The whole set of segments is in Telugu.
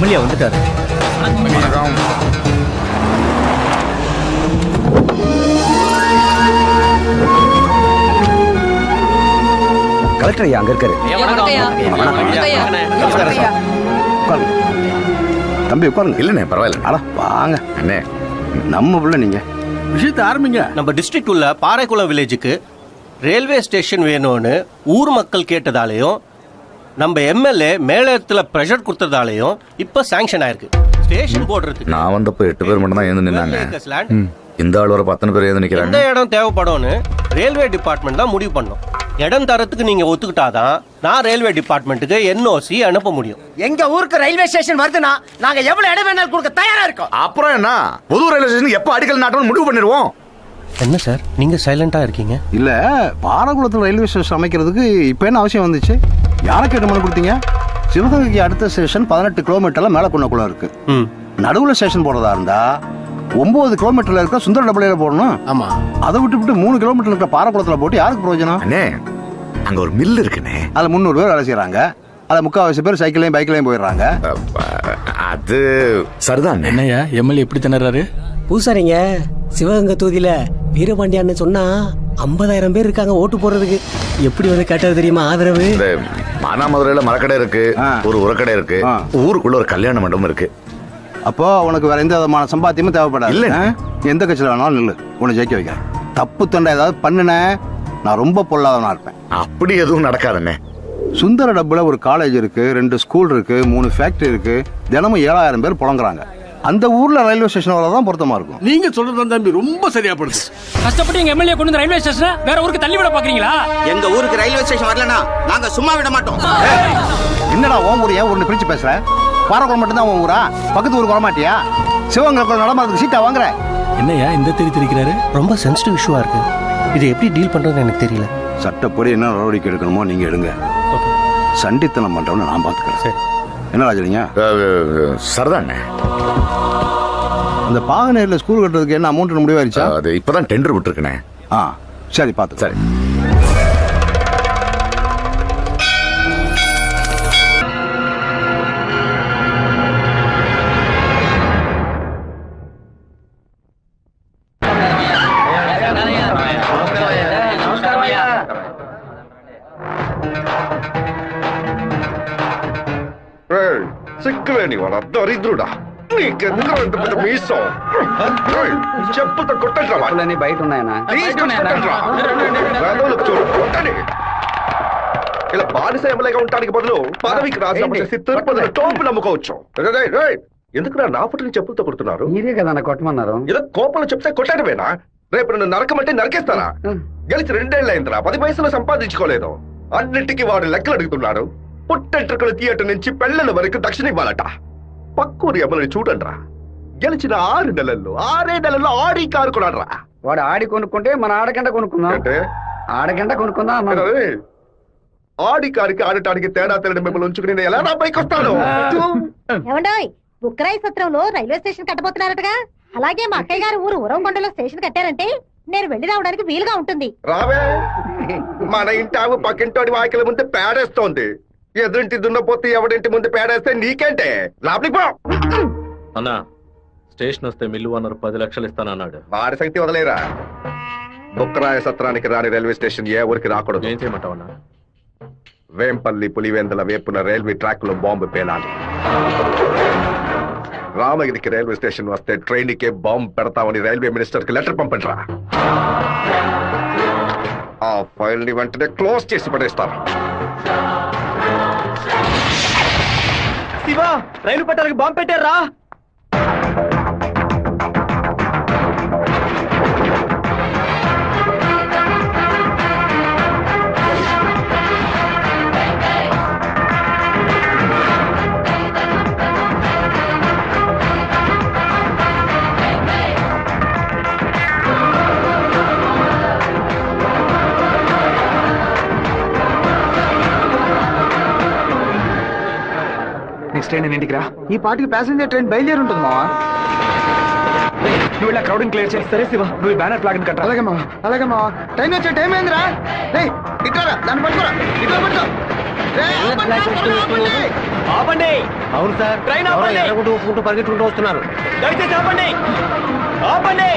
எம்எல்ஏ வந்துட்டாரு. கலெக்டர் ஐயா அங்க இருக்காரு. தம்பி உட்காருங்க. இல்லண்ணே பரவாயில்ல. அட வாங்க அண்ணே, நம்ம பிள்ளை நீங்க விஷயத்தை ஆரம்பிங்க. நம்ம டிஸ்ட்ரிக்ட் உள்ள பாறைக்குளம் வில்லேஜுக்கு ரயில்வே ஸ்டேஷன் வேணும்னு ஊர் மக்கள் கேட்டதாலையும் நம்ம எம்எல்ஏ மேலத்துல ப்ரெஷர் கொடுத்ததாலையும் இப்ப சாங்ஷன் ஆயிருக்கு. ஸ்டேஷன் போடுறதுக்கு நான் வந்தப்போ 8 பேர் மட்டும் தான் எழுந்து நின்னாங்க. இந்த ஆள் வர 10 பேர் எழுந்து நிக்கிறாங்க. எந்த இடம் தேவைப்படும்னு ரயில்வே டிபார்ட்மெண்ட் தான் முடிவு பண்ணோம். இடம் தரத்துக்கு நீங்க ஒத்துக்கிட்டாதான் நான் ரயில்வே டிபார்ட்மெண்ட்டுக்கு என்ஓசி அனுப்ப முடியும். எங்க ஊருக்கு ரயில்வே ஸ்டேஷன் வருதுன்னா நாங்க எவ்வளவு இடம் வேணாலும் கொடுக்க தயாரா இருக்கோம். அப்புறம் என்ன, புது ரயில்வே ஸ்டேஷன் எப்ப அடிக்கல் நாட்டணும் முடிவு பண்ணிடுவோம். என்ன சார் நீங்க சைலண்டா இருக்கீங்க? இல்ல, பாறைக்குளத்துல ரயில்வே ஸ்டேஷன் அமைக்கிறதுக்கு இப்ப என்ன அவசியம் வந்துச்சு? யாரை கேட்டு மனு கொடுத்தீங்க? சிவகங்கைக்கு அடுத்த ஸ்டேஷன் 18 கிலோமீட்டர்ல மேலக்குன்னக்குள்ள இருக்கு. நடுவுல ஸ்டேஷன் போடுறதா இருந்தா 9 கிலோமீட்டர்ல இருக்க சுந்தர டபுளையில போடணும். ஆமா, அதை விட்டு 3 கிலோமீட்டர் இருக்கிற பாறைக்குளத்துல போட்டு யாருக்கு பிரயோஜனம்? அண்ணே, அங்க ஒரு மில் இருக்குண்ணே. அதுல 300 பேர் வேலை செய்யறாங்க. அதுல 3/4 பேர் சைக்கிளையும் பைக்லையும் போயிடுறாங்க. அது சரிதான். என்னையா எம்எல்ஏ எப்படி திணறாரு? பூசாரிங்க, சிவகங்கை தொகுதியில வீரபாண்டியான்னு சொன்னா 50,000 பேர் இருக்காங்க ஓட்டு போடுறதுக்கு. எப்படி வந்து கேட்டது தெரியுமா ஆதரவு? மானாமதுரையில மரக்கடை இருக்கு, ஒரு உரக்கடை இருக்கு, ஊருக்குள்ள ஒரு கல்யாண மண்டபம் இருக்கு. அப்போ உனக்கு வேற எந்த விதமான சம்பாத்தியமும் தேவைப்படாது. இல்ல, எந்த கட்சியில வேணாலும் நில்லு, உன்னை ஜெயிக்க வைக்கிறேன். தப்பு தண்டை ஏதாவது பண்ணுன நான் ரொம்ப பொல்லாதவனா இருப்பேன். அப்படி எதுவும் நடக்காதுண்ணே. சுந்தர டப்புல ஒரு காலேஜ் இருக்கு, 2 ஸ்கூல் இருக்கு, 3 ஃபேக்டரி இருக்கு. தினமும் 7,000 பேர் புலங்குறாங்க. அந்த ஊர்ல ரயில்வே ஸ்டேஷன் வரதான் பொருத்தமா இருக்கும். நீங்க சொல்றது தம்பி ரொம்ப சரியா படுது. கஷ்டப்பட்டு எங்க எம்எல்ஏ கொண்டு ரயில்வே ஸ்டேஷனை வேற ஊருக்கு தள்ளி விட பாக்குறீங்களா? எங்க ஊருக்கு ரயில்வே ஸ்டேஷன் வரலனா நாங்க சும்மா விட மாட்டோம். என்னடா உன் ஊரையா ஒன்னு பிரிச்சு பேசுற? பாறைக்குளம் மட்டும் தான் உன் ஊரா? பக்கத்து ஊருக்கு வர மாட்டியா? சிவகங்கை நடமாறதுக்கு சீட்டா வாங்குற? என்னையா இந்த திரிக்கிறாரு? ரொம்ப சென்சிட்டிவ் இஷ்யூவா இருக்கு. இது எப்படி டீல் பண்றதுன்னு எனக்கு தெரியல. சட்டப்படி என்ன நடவடிக்கை எடுக்கணுமோ நீங்க எடுங்க. சண்டித்தனம் பண்றவன நான் பாத்துக்கிறேன். சரி. என்ன ராஜலிங்க? சரிதான். அந்த பாகனேரில் ஸ்கூல் கட்டுறதுக்கு என்ன அமௌண்ட் முடிவாயிருச்சா? அது இப்பதான் டெண்டர் விட்டுருக்கனே. சரி, பார்த்து. சரி. సిక్కులేని వాడ దరిద్రుడా, నీకెందుకు ఇంత పెద్ద మీసం? చెప్పుతో కొట్టండి బయట ఉన్నాయనా? ఇలా బానిస ఎమ్మెల్యేగా ఉండడానికి బదులు పదవికి రాజీనామా చేసి తిరుపతిలో టోపులు అమ్ముకోవచ్చు. ఎందుకు నా ఫోటోని చెప్పులతో కొడుతున్నారు? మీరే కదా కొట్టమన్నారు. ఏదో కోపంలో చెప్తే కొట్టడమేనా? రేపు నన్ను నరకమంటే నరికేస్తారా? గెలిచి 2 ఏళ్ళు అయిందిరా, 10 పైసలు సంపాదించుకోలేదు. అన్నిటికీ వాడు లెక్కలు అడుగుతున్నాడు. పుట్టెంట్రుకలు థియేటర్ నుంచి పెళ్లల వరకు దక్షిణ ఇవ్వాలట. పక్కూరు ఎమ్మెల్యే చూడండిరా, గెలిచిన 6 నెలల్లో ఆడి కారు కొన్నాడ్రా. వాడు ఆడి కొనుక్కుంటే మన ఆడగంట కొనుక్కుందాం అంటే ఆడగంట కొనుక్కుందాం. ఆడి కారికి ఆడటానికి తేడా తెలియడం మిమ్మల్ని ఉంచుకుని నేను ఎలా నా పైకి వస్తాను? ఏమండోయ్, బుక్కరాయి సత్రంలో రైల్వే స్టేషన్ కట్టబోతున్నారటగా. అలాగే మా అక్కయ్య గారు ఊరు ఉరవకొండలో స్టేషన్ కట్టారంటే నేను వెళ్లి రావడానికి వీలుగా ఉంటుంది. రావే, మన ఇంటి ఆవు పక్కింటోడి వాకిల ముందు పేడేస్తోంది. ఎదురింటి దున్నపోతే ఎవడింటి ముందు పేడేస్తే నీకేంటే? లోపలికి పో. అన్నా, స్టేషన్ వస్తే మిల్లు అన్నారు 10 లక్షలు ఇస్తానన్నాడు. వారి సంగతి వదిలేరా. బుక్కరాయ సత్రానికి రాని రైల్వే స్టేషన్ ఏ ఊరికి రాకూడదు. ఏం చేయమంటావన్నా? వేంపల్లి పులివెందుల వేపున రైల్వే ట్రాక్ లో బాంబు పేలాలి. రామగిరికి రైల్వే స్టేషన్ వస్తే ట్రైన్ కే బాంబు పెడతామని రైల్వే మినిస్టర్ కి లెటర్ పంపండిరా. ఆ ఫైల్ ని వెంటనే క్లోజ్ చేసి పడేస్తారు. శివ, రైలు పట్టాలకు బాంబు పెట్టారా? నెక్స్ట్ ట్రైన్ ఇంటికి రా. ఈ పాటికి ప్యాసింజర్ ట్రైన్ బయలుదేరి ఉంటుంది మావా. నువ్వు ఇలా క్రౌడింగ్ క్లియర్ చేయి. సరే శివ, నువ్వు బ్యానర్ ఫ్లాగ్ కట్ట. అలాగే మావా, అలాగే మావా. ట్రైన్ వచ్చే టైం ఏందిరా? ఇట్లా దాన్ని పట్టుకోరా, ఇట్లా పట్టుకో. ఆపండి. అవును సార్, ట్రైన్ ఆపండి. ఎగురుకుంటూ పరిగెట్టుకుంటూ వస్తున్నారు. దయచేసి ఆపండి. ఆపండి.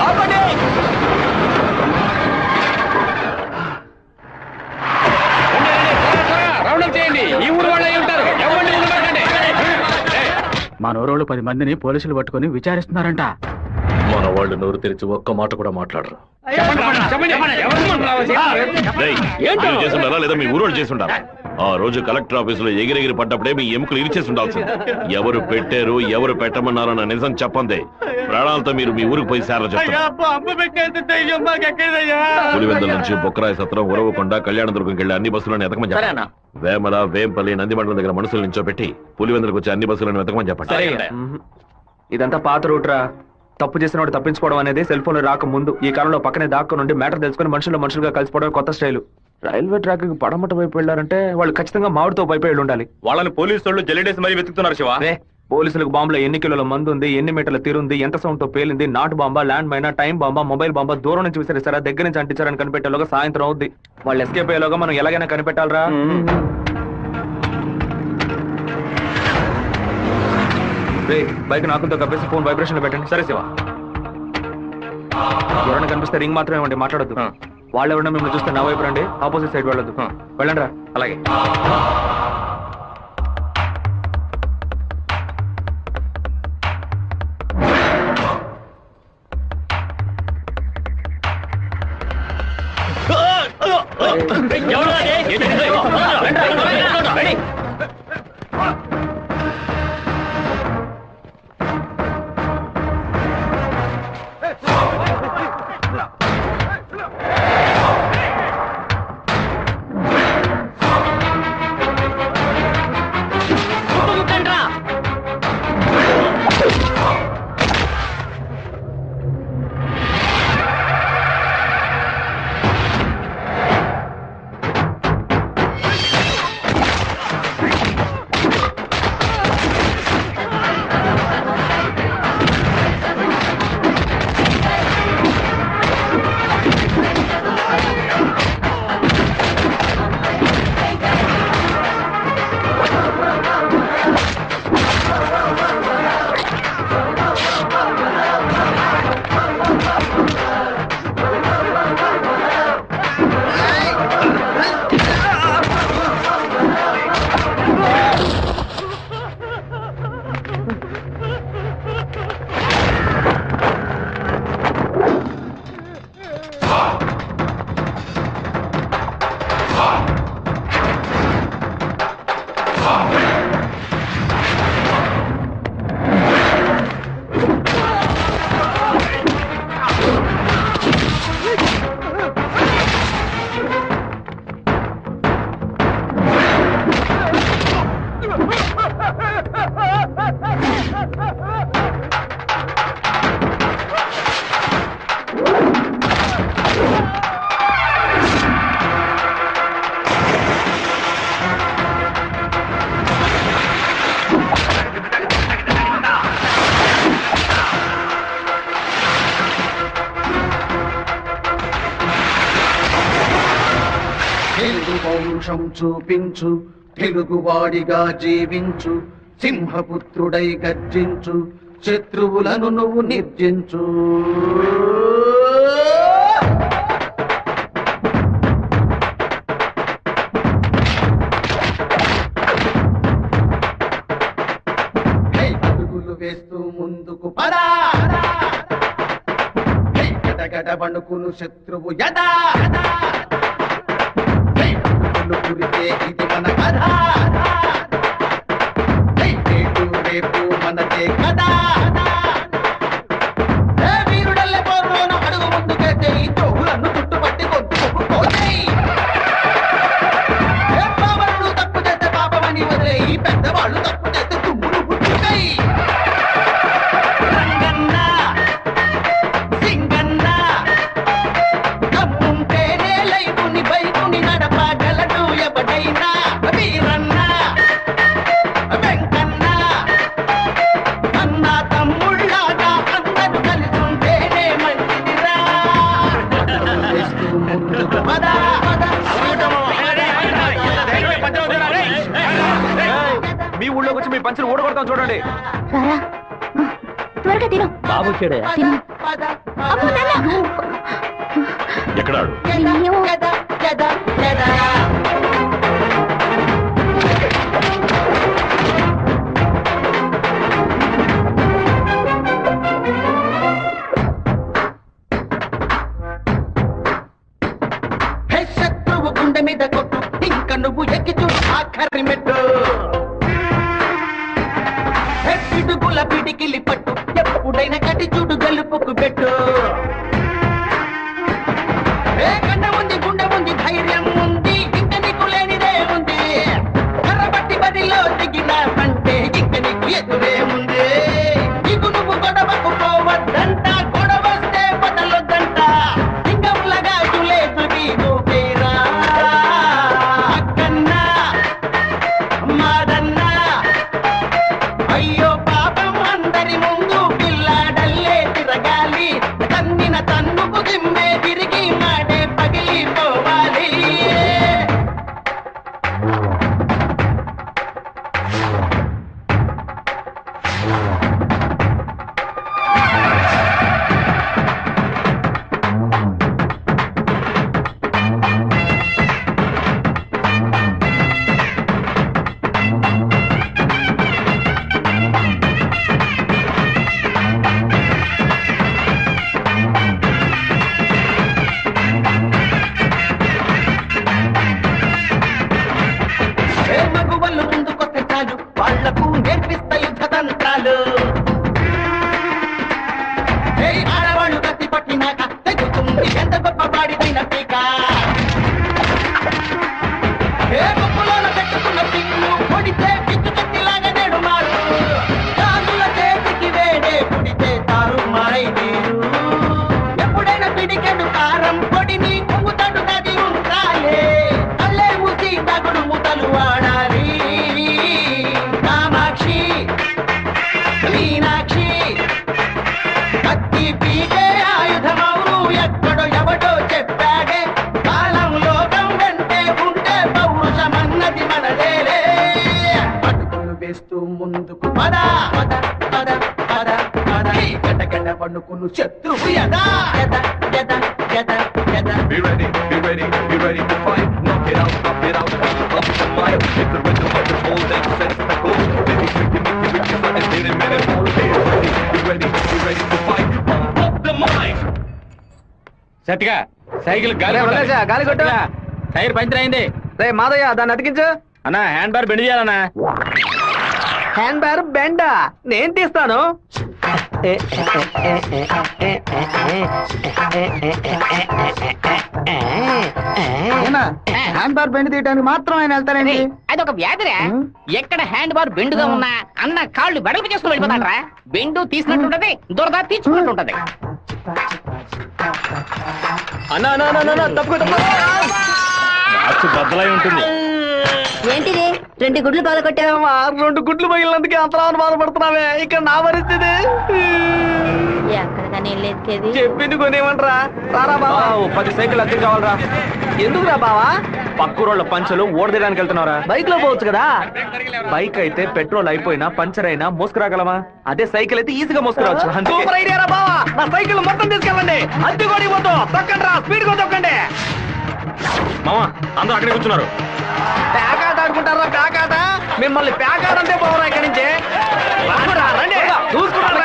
ఆపండి. రౌండప్ చేయండి. ఈ ఊరు వాళ్ళే ఉంటారు. ఎవరిని వదిలిపెట్టండి. మన ఊరోళ్ళు 10 మందిని పోలీసులు పట్టుకొని విచారిస్తున్నారంట. మన వాళ్ళు నోరు తెరిచి ఒక్క మాట కూడా మాట్లాడరు. చేస్తుండారా లేదా మీ ఊరోళ్ళు చేస్తుండారా? ఆ రోజు కలెక్టర్ ఆఫీసులో ఎగిరెగిరి పడ్డప్పుడే మీ ఎముకలు ఇరిచేసి ఉండాల్సింది. ఎవరు పెట్టారు ఎవరు పెట్టమన్నారో నా నిజం చెప్పండి. ప్రాణాలతో మీరు మీ ఊరికి పోయి సేర చెప్తారు. పులివెందుల నుంచి బొక్కరాయ సత్రం, ఉరవకొండ, కళ్యాణదుర్గంకి వెళ్ళి అన్ని బస్సులను ఎతకమని చెప్పండి. వేమల, వేంపల్లి, నందిమండలం దగ్గర మనుషులు నించోబెట్టి పులివెందులకు వచ్చి అన్ని బస్సులను వెతకమని చెప్పండి. ఇదంతా పాత రూట్ రా. తప్పు చేసిన వాడు తప్పించుకోవడం అనేది సెల్ ఫోన్ రాక ముందు. ఈ కాలంలో పక్కనే దాక్కు నుండి మ్యాటర్ తెలుసుకుని మనుషులుగా కలిసిపోవడం కొత్త స్టైల్. రైల్వే ట్రాక్ పడమట వైపు వెళ్ళారంటే వాళ్ళు ఖచ్చితంగా మామిడితో వైపు వెళ్ళి ఉండాలి. వాళ్ళని పోలీసు వాళ్ళు జల్లిడేసి మరీ వెతుకుతున్నారు శివ. పోలీసులకు బాంబులో ఎన్ని కిలోల మందు ఉంది, ఎన్ని మీటర్ల తీరుంది, ఎంత సౌండ్ తో పేలింది, నాటు బాంబా, ల్యాండ్ మైనా, టైం బాంబా, మొబైల్ బాంబా, దూరం నుంచి విసిరేసారా, దగ్గర నుంచి అంటించారని కనిపెట్టేలోగా సాయంత్రం అవుద్ది. వాళ్ళు ఎస్కేప్ అయ్యేలోగా మనం ఎలాగైనా కనిపెట్టాలరా. బైక్ నాకుతో కప్పేసి ఫోన్ వైబ్రేషన్ లో పెట్టండి. సరే శివ. ఎవరైనా కనిపిస్తే రింగ్ మాత్రమే ఇవ్వండి, మాట్లాడొద్దు. వాళ్ళు ఎవరైనా మిమ్మల్ని చూస్తే నా వైపు రండి, ఆపోజిట్ సైడ్ వెళ్ళొద్దు. వెళ్ళండి రా. అలాగే. పౌరుషం చూపించు, తెలుగువాడిగా జీవించు, సింహపుత్రుడై గర్జించు, శత్రువులను నువ్వు నిర్జించు. అడుగులు వేస్తూ ముందుకు పదా, గడగడ వణుకును శత్రువు యదా, కురితే ఇది మన కథ, రేపు రేపు మనదే కదా. వీరుడల్లే పోరులోన అడుగు ముందుకెళ్తే ఈ తోగులను చుట్టుపట్టి కొట్టుకుపోతాయి. పాపలు తప్పు చేస్తే పాపమని వదిలే, ఈ పెద్దవాళ్ళు తప్పు చేస్తే తుమ్ములు పుట్టుతాయి. రంగన్న సింగన్న తమ్ముంటేనే లైఫుని బైకుని నడపగలడు ఎవడైనా. వీరన్న వెంకన్న అన్న తమ్ముడు పంచులు ఊడగొడతాం చూడండి. రారా త్వరగా తిను. బాబు వచ్చాడే. తిను. అమ్మో, నాన్న. ఎక్కడాడు? అయ్యో. హే శత్రువు గుండె మీద కొట్టు, ఇంకా నువ్వు ఎక్కి చూడు ఆఖరి మెట్టు. హే పిడుగుల పిడికిలి పట్టు, ఎప్పుడైనా కటి చూడు గెలుపుకు పెట్టు. ఏ కన్న ఉంది, గుండె ఉంది, ధైర్యం ఉంది, ఇంక నీకు లేనిదే ఉంది. కర్రబట్టి బదిలో దిగిన అంటే ఇంక నీకు ఎదురే ఉంది. ఇక నువ్వు గొడవకు పోవద్దంట, గొడవస్తే బదలొద్దంట. సింగంలాగా జులేసు నీకురా అక్కన్నా మాదన్నా. అయ్యో పాపం అందరి ముందు పిల్లాడల్లే తిరగాలి. తన్నిన తన్నుకు దిమ్మే తిరిగి మాడే పగిలిపోవాలి. ఏ మగువలు ముందుకొస్తే చాలు, వాళ్లకు నేర్పిస్తా యుద్ధ తంత్రాలు. ఏ ఆడవాళ్ళు కత్తి పట్టినాక తెగుతుంది ఎంత గొప్ప వాడిదైన పీక. ఏ గొప్పలోన పెట్టుకున్న పిన్ను పొడితే పిచ్చు కత్తిలాగా నేడు మారు. కాదుల చేతికి వేడే పుడితే తారు మారై నీరు. ఎప్పుడైనా పిడికెడు కారం పొడిని కుంగుతాడు నది ఉండాలే. అల్లే మూసి తగుడు ముతలు వాడాలి. కామాక్షి మీనాక్షి కత్తి పీకే ఆయుధమౌను ఎక్కడో ఎవడో చెప్పాడే. కాలం లోకం వెంటే ఉంటే పౌరుషమన్నది మనదేలే. అడుగులు వేస్తూ ముందుకు పద పద పద పద పద. గడ్డ పన్నుకును శత్రువు యదా యదా యదా యదా యదా. Be ready to fight. Knock it out, up the fire. Hit the rhythm of the whole thing, sets the goal. Baby, tricky, and hit it, man, and all. Be ready to fight. Pump up the mind. సత్తిగా సైకిల్ గాలి గాలి కొట్టు. టైర్ పంచర్ అయింది. రే మాదయ్య దాన్ని అతికించు. అన్న హ్యాండ్ బార్ బెండ్ చేయాలన్నా. హ్యాండ్ బ్యార్ బెండా నేను తీస్తాను. హ్యాండ్ బార్ బెండ్ తీయడానికి మాత్రం ఆయన వెళ్తారండి. అదొక వ్యాధిరా. ఎక్కడ హ్యాండ్ బార్ బెండుగా ఉన్నా అన్న కాళ్ళు వెడల్పు చేసుకుని వెళ్ళిపోతాడరా. బెండు తీసినట్టుంటది, దురద తీర్చుకున్నట్టుంటది. అన్నా తప్పు బద్దలై ఉంటుంది. ఏంటిది 2 గుడ్లు పగలగొట్టావు? 2 గుడ్లు పగిలినందుకే అంతలా బాధపడుతున్నావే. ఇక్కడ నా పరిస్థితి ఎక్కడికని వెళ్ళేది? చెప్పింది కొనేమంటరా. రారా బావా, 10 సైకిల్ అద్దె కావాలరా. ఎందుకురా బావా? పక్కూరోళ్ళ పంచలు ఓడదీయడానికి వెళ్తున్నారా? బైక్ లో పోవచ్చు కదా. బైక్ అయితే పెట్రోల్ అయిపోయినా పంచర్ అయినా మోసుకురాగలమా? అదే సైకిల్ అయితే ఈజీగా మోసుకురావచ్చు. సూపర్ ఐడియా రా బావా. నా సైకిల్ మొత్తం తీసుకెళ్ళండి. అద్దె కూడా ఇవ్వద్దు. తొక్కండి రా, స్పీడ్ గా తొక్కండి. మామా అందరూ అక్కడే కూర్చున్నారు. ప్యాకాట ఆడుకుంటారా? ప్యాకాట మిమ్మల్ని ప్యాకాట అంటే పోవరా ఇక్కడి నుంచి. రండి చూసుకున్నాను.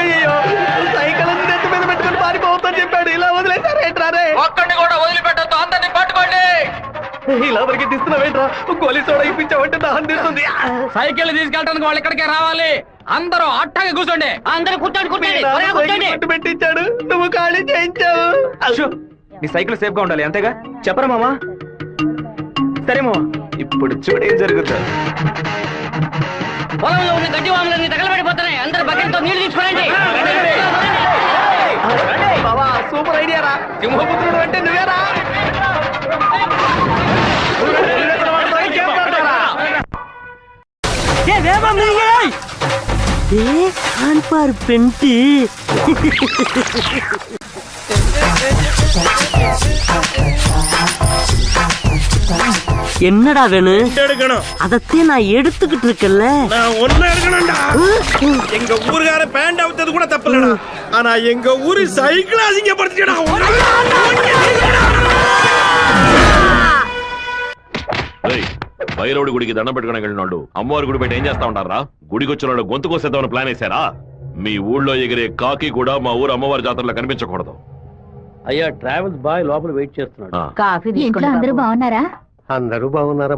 అయ్యో సైకిల్ నెత్తి మీద పెట్టుకుని పారిపోవద్దని చెప్పాడు. ఇలా వదిలేసారేంట్రారే? ఒక్కడిని కూడా వదిలిపెట్టద్దు, అందరినీ పట్టుకోండి. ఇలా వరకు తీస్తున్నావేంట్రా? గోలీ సోడా ఇప్పించావంటే దాహం తీస్తుంది. సైకిల్ తీసుకెళ్ళడానికి వాళ్ళు ఇక్కడికే రావాలి. అందరూ అట్టగా కూర్చోండి. అందరూ కూర్చోండి. పట్టు పెట్టించాడు, నువ్వు ఖాళీ చేయించావు. అశో, నీ సైకిల్ సేఫ్ గా ఉండాలి అంతేగా. చెప్పరా మామా? సరే మామా, ఇప్పుడు చూడు ఏం జరుగుతుంది. పొలంలో ఉన్న గడ్డి వాములన్నీ తగలబడిపోతున్నాయి. అందరూ బకెట్తో నీళ్లు తీసుకోండి. బావా సూపర్ ఐడియా రా. సింహపుత్రుడు అంటే నువ్వేరా? అంత பாரு பெண்டி. என்னடா வேணும்? எடுக்கணும். அதத்தையும் நான் எடுத்துக்கிட்டு இருக்கேன்ல. நான் ஒண்ணு எடுக்கணும்டா. எங்க ஊருக்கார பேண்ட் அவுத்தது கூட தப்பு இல்லடா. ஆனா எங்க ஊரு சைக்கிள் அசிங்கப்படுத்திடா. బయలుడి గుడికి దండం పెట్టుకుని వెళ్ళినాడు అమ్మవారి గుడి బయట ఏం చేస్తా ఉంటారా? గుడికొచ్చిన గొంతు కోసేద్దామని ప్లాన్ వేశారా? మీ ఊళ్ళో ఎగిరే కాకి కూడా మా ఊరు అమ్మవారి జాతరలో కనిపించకూడదు. అయ్యా ట్రావెల్స్ బాయ్ లోపల వెయిట్ చేస్తున్నాడు. ఇంట్లో అందరూ బాగున్నారా? అందరూ బాగున్నారా?